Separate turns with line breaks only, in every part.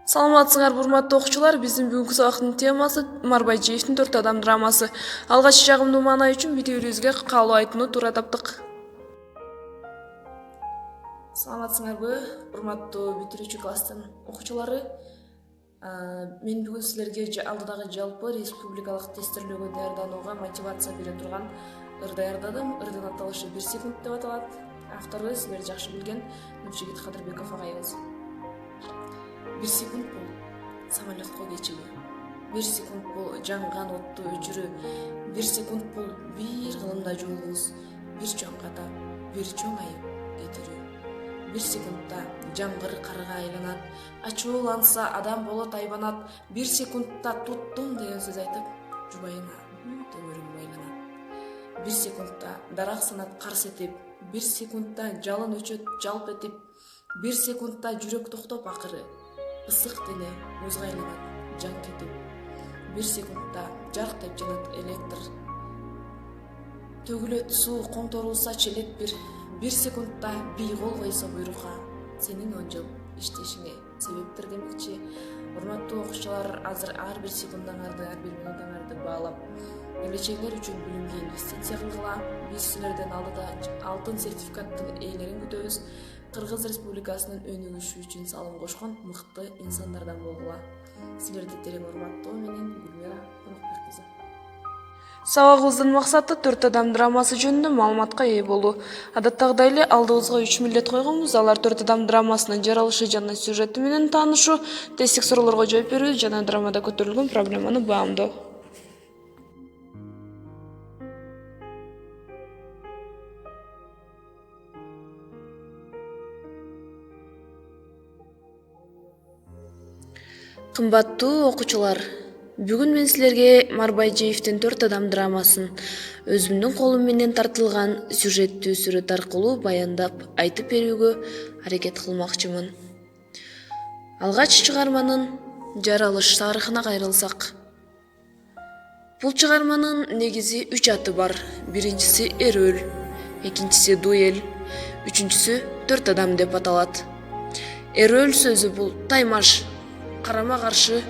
Саламатсыңарбы урматтуу окуучулар, биздин бүгүнкү сабактын темасы Марбайжиевдин 4 адам драмасы. Алгач жагымдуу маанай үчүн видеобүбүзгө каалоо айтууну туура таптык. Саламатсыңарбы урматтуу бүтүрүүчү класстын окуучулары. Мен бүгүн силерге алдыдагы жалпы республикалык тестирлөөгө даярданууга мотивация бере турган ыр даярдадым. Ырдын аталышы 1 секунд деп аталат. Автору силер жакшы билген Нуржигит Кадырбеков агайыбыз. 1 секунд бул самолетко кечүү. 1 секунд бул жанган отту өчүрүү. 1 секунд бул бир кылымда жолугубуз бир чоң катап, бир чоң айып кетирүү. 1 секундта жамгыр карга айланат, ачууланса адам болот айбанат. 1 секундта туттум деген сөз айтып, жубайыңа бүт өмүрүң байланат. 1 секундта дарак санат карс этип, 1 секундта жалын өчөт жалп этип, 1 секундта жүрөк токтоп акыры, ысык дене музга айланат жан кетип. 1 секундта жарк деп жанат электр, төгүлөт суу коңторулса челет бир. 1 секундта бий кол койсо буйрукка, сенин 10 жыл иштешиңе себептер демекчи. Урматтуу окуучулар, азыр ар бир секундаңарды, ар бир минутаңарды баалап, келечегиңер үчүн билимге инвестиция кылгыла. Биз силерден алдыда алтын сертификаттын ээлерин күтөбүз. Кыргыз Республикасынын өнүгүшү үчүн салым кошкон мыкты инсандардан болгула. Силерди терең урматтоо менен Гүлмира Конокбек кызы. Сабагыбыздын максаты 4 адам драмасы жөнүндө маалыматка ээ болуу. Адаттагыдай эле алдыбызга 3 милдет койгонбуз. Алар 4 адам драмасынын жаралышы жана сюжети менен таанышуу, тесттик суроолорго жооп берүү жана драмада көтөрүлгөн проблеманы баамдоо. Кымбаттуу окуучулар, бүгүн мен силерге Марбайжиевдин 4 адам драмасын өзүмдүн колум менен тартылган сюжеттүү сүрөт аркылуу баяндап айтып берүүгө аракет кылмакчымын. Алгач чыгарманын жаралыш тарыхына кайрылсак. Бул чыгарманын негизи 3 аты бар. Биринчиси Эрөл, экинчиси Дуэль, үчүнчүсү 4 адам деп аталат. Эрөл сөзү бул таймаш, карама каршы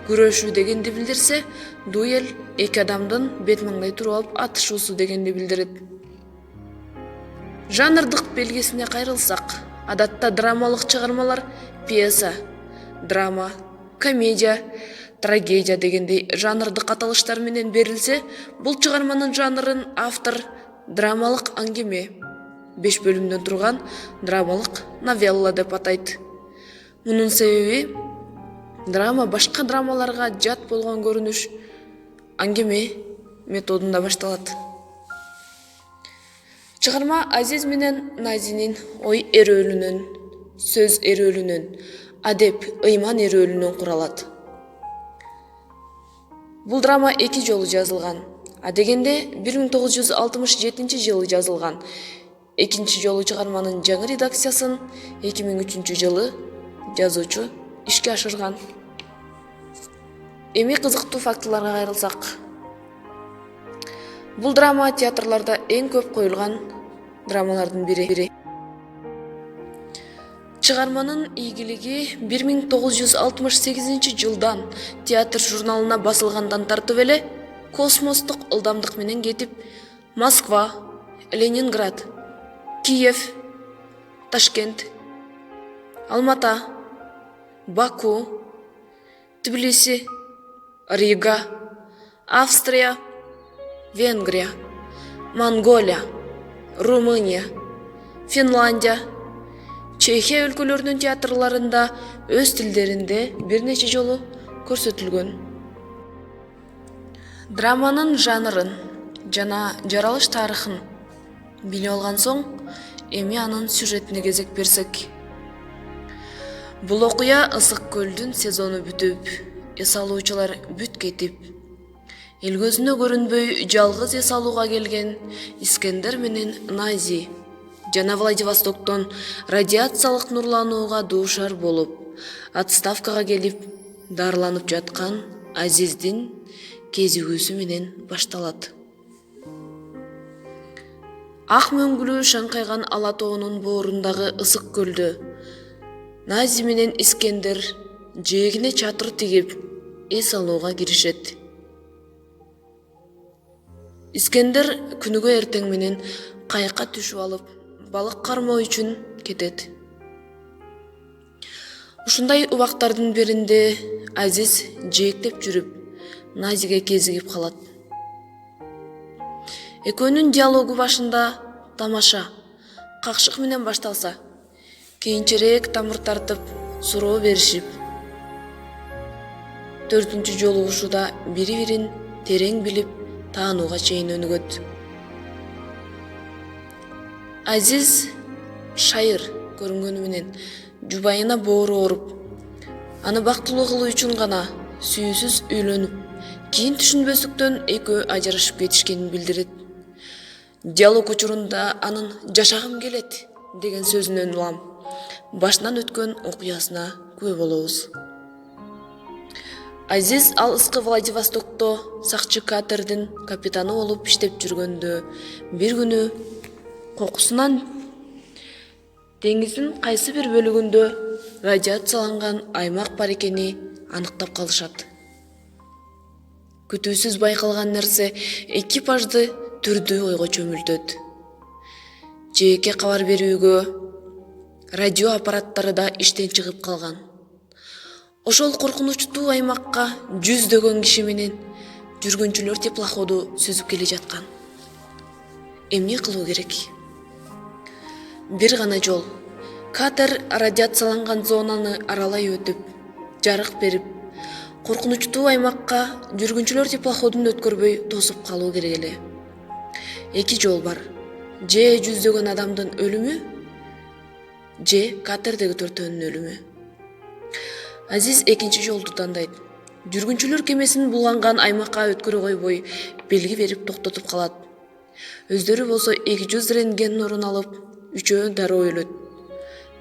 күрөшүү дегенди билдирсе, дуэль эки адамдын бет маңдай туруп алып атышуусу дегенди билдирет. Жанрдык белгисине кайрылсак, адатта драмалык чыгармалар пьеса, драма, комедия, трагедия дегендей жанрдык аталыштар менен берилсе, бул чыгарманын жанрын автор драмалык аңгеме, 5 бөлүмдөн турган драмалык новелла деп атайт. Мунун себеби драма башка драмаларга жат болгон көрүнүш аңгеме методунда башталат. Чыгарма Азиз менен Назинин ой эрөөлүнөн, сөз эрөөлүнөн, адеп ыйман эрөөлүнөн куралат. Бул драма 2 жолу жазылган. Адегенде 1967 жылы жазылган. Экинчи жолу чыгарманын жаңы редакциясын 2003 жылы жазуучу ишке ашырган. Эми кызыктуу фактыларга кайрылсак. Бул драма театрларда эң көп коюлган драмалардын бири. Чыгарманын ийгилиги 1968 жылдан театр журналына басылгандан тартып эле космостук ылдамдык менен кетип, Москва, Ленинград, Киев, Ташкент, Алмата, Баку, Тбилиси, Рига, Австрия, Венгрия, Монголия, Румыния, Финляндия, Чехия өлкөлөрүнүн театрларында өз тилдеринде бир нече жолу көрсөтүлгөн. Драманын жанрын жана жаралыш тарыхын билип алган соң, эми анын сюжетине кезек берсек. Бул окуя Ысык көлдүн сезону бүтүп, эс алуучулар бүт кетип, эл көзүнө көрүнбөй жалгыз эс алууга келген Искендер менен Нази жана Владивостоктон радиациялык нурланууга дуушар болуп, отставкага келип, дарыланып жаткан Азиздин кезигүүсү менен башталат. Ак мөңгүлүү шаңкайган ала тоонун боорундагы ысык көлдө Нази менен Искендер жээгине чатыр тигип эс алууга киришет. Искендер күнүгө эртең менен кайыкка түшүп алып, балык кармоо үчүн кетет. Ушундай убактардын биринде Азиз жээктеп жүрүп, Назиге кезигип калат. Экөөнүн диалогу башында тамаша, какшык менен башталса, кийинчерээк тамыр тартып, суроо беришип, 4-үнчү жолугушууда бири-бирин терең билип, таанууга чейин өнүгөт. Азиз шайыр көрүнгөнү менен жубайына боору ооруп, аны бактылуу кылуу үчүн гана сүйүүсүз үйлөнүп, кийин түшүнбөстүктөн экөө ажырашып кетишкенин билдирет. Диалог учурунда анын «жашагым келет» деген сөзүнөн улам башынан өткөн окуясына күбө болобуз. Азиз алыскы Владивостокто сакчы катердин капитаны болуп иштеп жүргөндө бир күнү кокусунан деңиздин кайсы бир бөлүгүндө радиацияланган аймак бар экени аныктап калышат. Күтүүсүз байкалган нерсе экипажды түрдүү ойго чөмүлтөт. Жээкке кабар берүүгө радио аппараттары да иштен чыгып калган. Ошол коркунучтуу аймакка 100дөөгөн киши менен жүргүнчүлөр теплоходу сүзүп келе жаткан. Эмне кылуу керек? Бир гана жол. Катер радиацияланган зонаны аралай өтүп, жарык берип, коркунучтуу аймакка жүргүнчүлөр теплоходун өткөрбөй тосуп калуу керек эле. Эки жол бар. Же 100дөөгөн адамдын өлүмү, же катердеги төртөөнүн өлүмү. Азиз экинчи жолду тандайт. Жүргүнчүлөр кемесин булганган аймакка өткөрө койбой, белги берип токтотуп калат. Өздөрү болсо 200 рентген нурун алып, 3 дароо өлөт.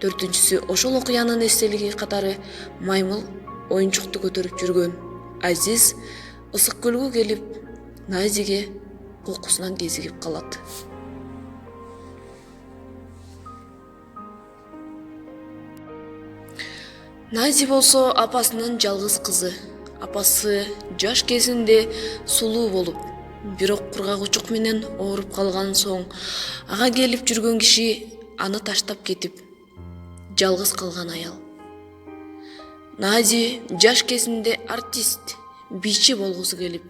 4-сү ошол окуянын эстелиги катары маймыл оюнчукту көтөрүп жүргөн Азиз ысык көлгө келип, Назиге кокусунан кезигип калат. Нази болсо апасынын жалгыз кызы. Апасы жаш кезинде сулуу болуп, бирок кургагучук менен ооруп калган соң, ага келип жүргөн киши аны таштап кетип, жалгыз калган аял. Нази жаш кезинде артист, бийчи болгусу келип,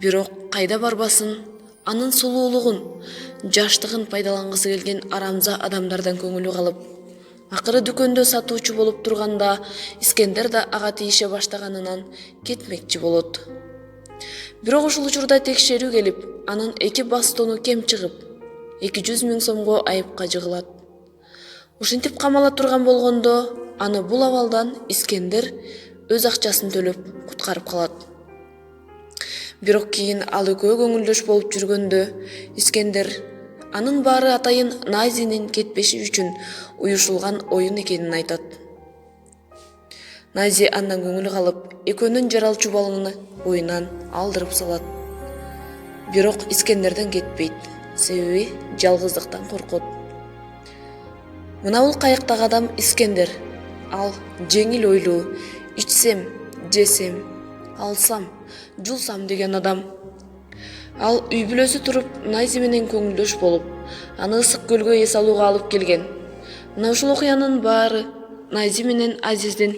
бирок кайда барбасын, анын сулуулугун, жаштыгын пайдалангысы келген арамза адамдардан көңүлү калып, акыры дүкөндө сатуучу болуп турганда Искендер да ага тийише баштаганынан кетмекчи болот. Бирок ушул учурда текшерүү келип, анын 2 бастоону кем чыгып, 200 000 сомго айыпка жыгылат. Ушинтип камала турган болгондо, аны бул абалдан Искендер өз акчасын төлөп куткарып калат. Бирок кийин ал экөө көңүлдөш болуп жүргөндө, Искендер анын баары атайын Назинин кетпеши үчүн уюшулган оюн экенин айтат. Нази андан көңүлү калып, экөөнүн жаралчу балыгын боюнан алдырып салат. Бирок Искендерден кетпейт, себеби жалгыздыктан коркот. Мына бул кайыктагы адам Искендер. Ал жеңил ойлуу, ичсем, жесем, алсам, жулсам деген адам. Ал үй бүлөсү туруп, Нази менен көңүлдөш болуп, аны ысык көлгө эс алууга алып келген. Мына ушул окуянын баары Нази менен Азиздин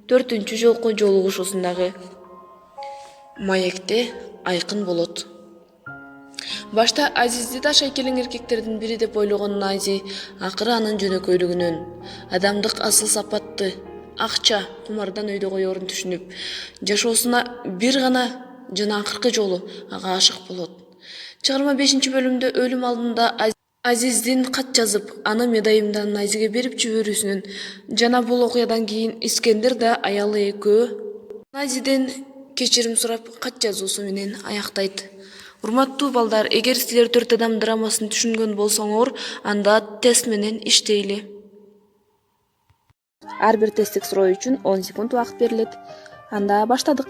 4-үнчү жолку жолугушуусундагы маекте айкын болот. Башта Азизди да шайкелең эркектердин бири деп ойлогон Нази акыры анын жөнөкөйлүгүнөн, адамдык асыл сапатты, акча, кумардан өйдө коерун түшүнүп, жашоосуна бир гана жана акыркы жолу ага ашык болот. Чыгарма 5-бөлүмдө өлүм алдында Азиздин кат жазып, аны медайымдан Назиге берип жиберүүсүнөн жана бул окуядан кийин Искендер да аялы экөө Назиден кечирим сурап кат жазуусу менен аяктайт. Урматтуу балдар, эгер силер 4 адам драмасын түшүнгөн болсоңор, анда тест менен иштейли. Ар бир тесттик суроо үчүн 10 секунд убакыт берилет. Анда баштадык.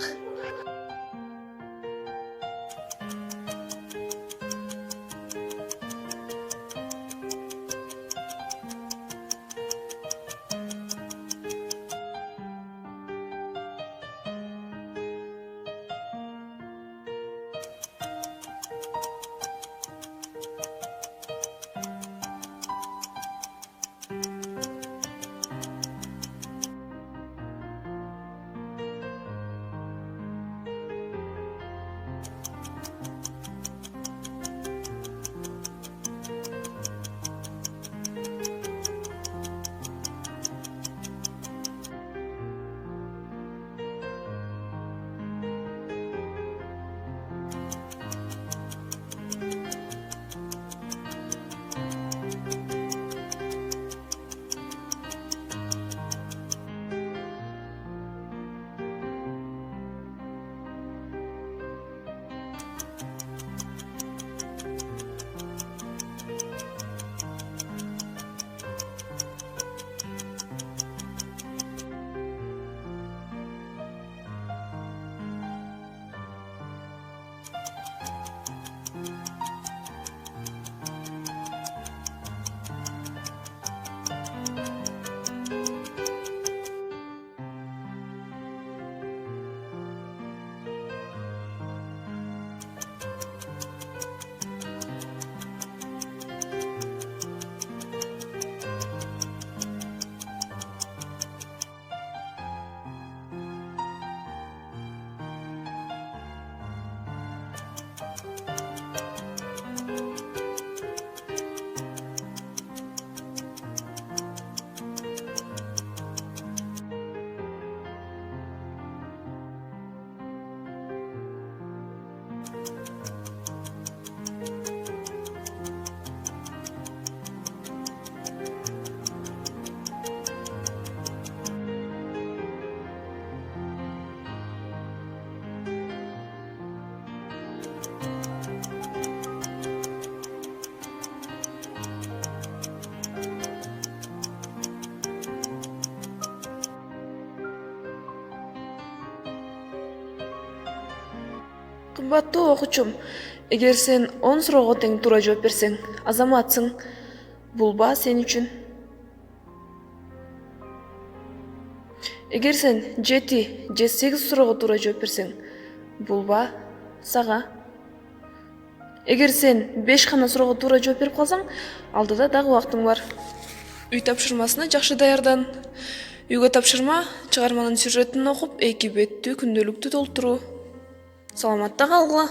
Кымбаттуу окуучум, эгер сен 10 суроого тең туура жооп берсең, азаматсың. Бул баа сен үчүн. Эгер сен 7 же 8 суроого туура жооп берсең, бул баа сага. Эгер сен 5 гана суроого туура жооп берип калсаң, алдыда дагы убактың бар. Үй тапшырмасына жакшы даярдан. Үйгө тапшырма чыгарманын сюжетин окуп, 2 беттүү күндөлүктү толтуруу. Саламатта калгыла.